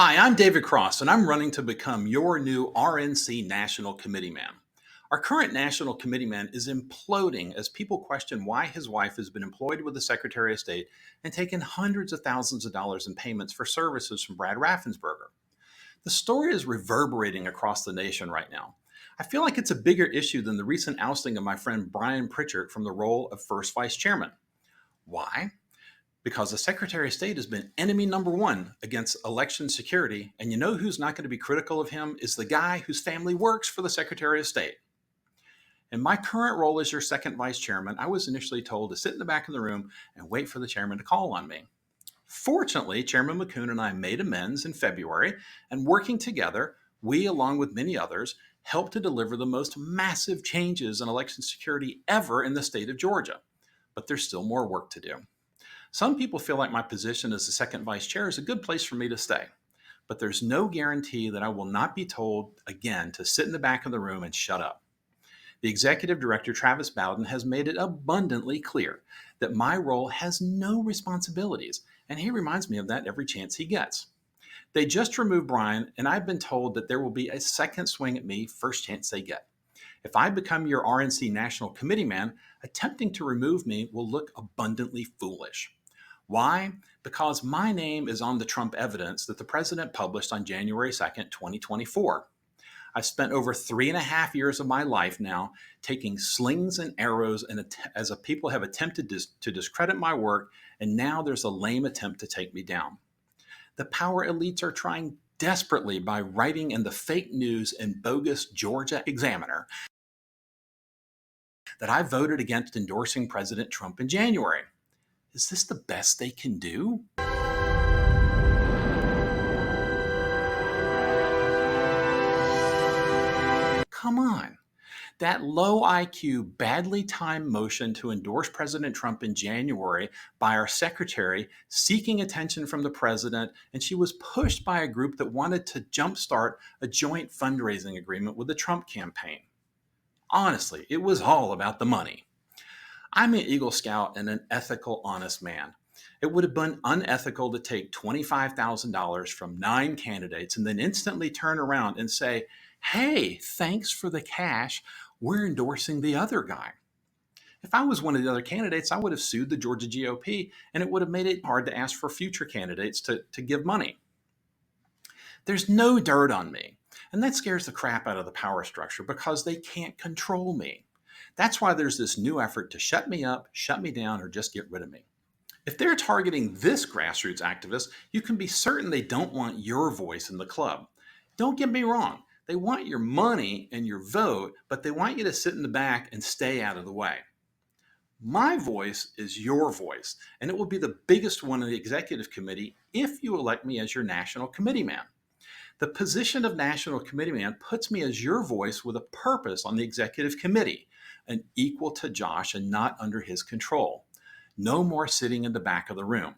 Hi, I'm David Cross, and I'm running to become your new RNC National Committeeman. Our current National Committeeman is imploding as people question why his wife has been employed with the Secretary of State and taken hundreds of thousands of dollars in payments for services from Brad Raffensperger. The story is reverberating across the nation right now. I feel like it's a bigger issue than the recent ousting of my friend Brian Pritchard from the role of first vice chairman. Why? Because the Secretary of State has been enemy number one against election security, and you know who's not going to be critical of him is the guy whose family works for the Secretary of State. In my current role as your second vice chairman, I was initially told to sit in the back of the room and wait for the chairman to call on me. Fortunately, Chairman McCune and I made amends in February, and working together, we, along with many others, helped to deliver the most massive changes in election security ever in the state of Georgia. But there's still more work to do. Some people feel like my position as the second vice chair is a good place for me to stay, but there's no guarantee that I will not be told again to sit in the back of the room and shut up. The executive director, Travis Bowden, has made it abundantly clear that my role has no responsibilities, and he reminds me of that every chance he gets. They just removed Brian, and I've been told that there will be a second swing at me first chance they get. If I become your RNC National Committeeman, attempting to remove me will look abundantly foolish. Why? Because my name is on the Trump evidence that the president published on January 2nd, 2024. I've spent over 3.5 years of my life now taking slings and arrows as people have attempted to discredit my work, and now there's a lame attempt to take me down. The power elites are trying desperately by writing in the fake news and bogus Georgia Examiner that I voted against endorsing President Trump in January. Is this the best they can do? Come on. That low IQ, badly timed motion to endorse President Trump in January by our secretary seeking attention from the president, and she was pushed by a group that wanted to jumpstart a joint fundraising agreement with the Trump campaign. Honestly, it was all about the money. I'm an Eagle Scout and an ethical, honest man. It would have been unethical to take $25,000 from 9 candidates and then instantly turn around and say, hey, thanks for the cash, we're endorsing the other guy. If I was one of the other candidates, I would have sued the Georgia GOP, and it would have made it hard to ask for future candidates to give money. There's no dirt on me, and that scares the crap out of the power structure because they can't control me. That's why there's this new effort to shut me up, shut me down, or just get rid of me. If they're targeting this grassroots activist, you can be certain they don't want your voice in the club. Don't get me wrong. They want your money and your vote, but they want you to sit in the back and stay out of the way. My voice is your voice, and it will be the biggest one in the executive committee if you elect me as your national committeeman. The position of national committeeman puts me as your voice with a purpose on the executive committee, an equal to Josh and not under his control. No more sitting in the back of the room.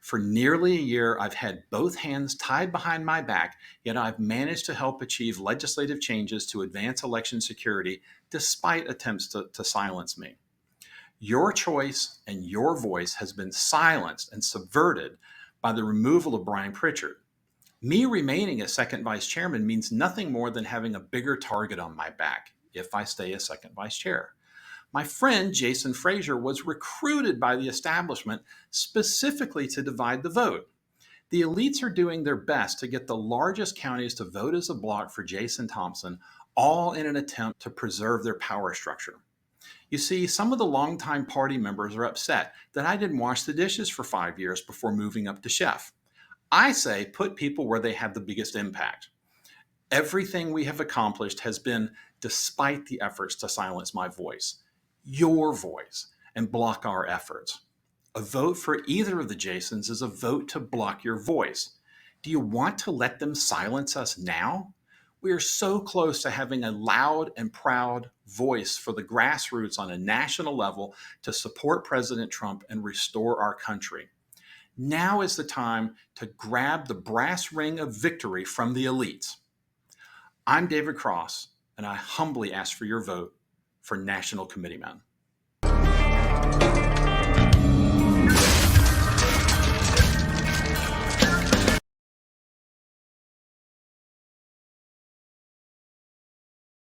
For nearly a year, I've had both hands tied behind my back, yet I've managed to help achieve legislative changes to advance election security despite attempts to silence me. Your choice and your voice has been silenced and subverted by the removal of Brian Pritchard. Me remaining as second vice chairman means nothing more than having a bigger target on my back if I stay as second vice chair. My friend Jason Frazier was recruited by the establishment specifically to divide the vote. The elites are doing their best to get the largest counties to vote as a bloc for Jason Thompson, all in an attempt to preserve their power structure. You see, some of the longtime party members are upset that I didn't wash the dishes for 5 years before moving up to chef. I say put people where they have the biggest impact. Everything we have accomplished has been despite the efforts to silence my voice, your voice, and block our efforts. A vote for either of the Jasons is a vote to block your voice. Do you want to let them silence us now? We are so close to having a loud and proud voice for the grassroots on a national level to support President Trump and restore our country. Now is the time to grab the brass ring of victory from the elites. I'm David Cross, and I humbly ask for your vote for National Committeeman.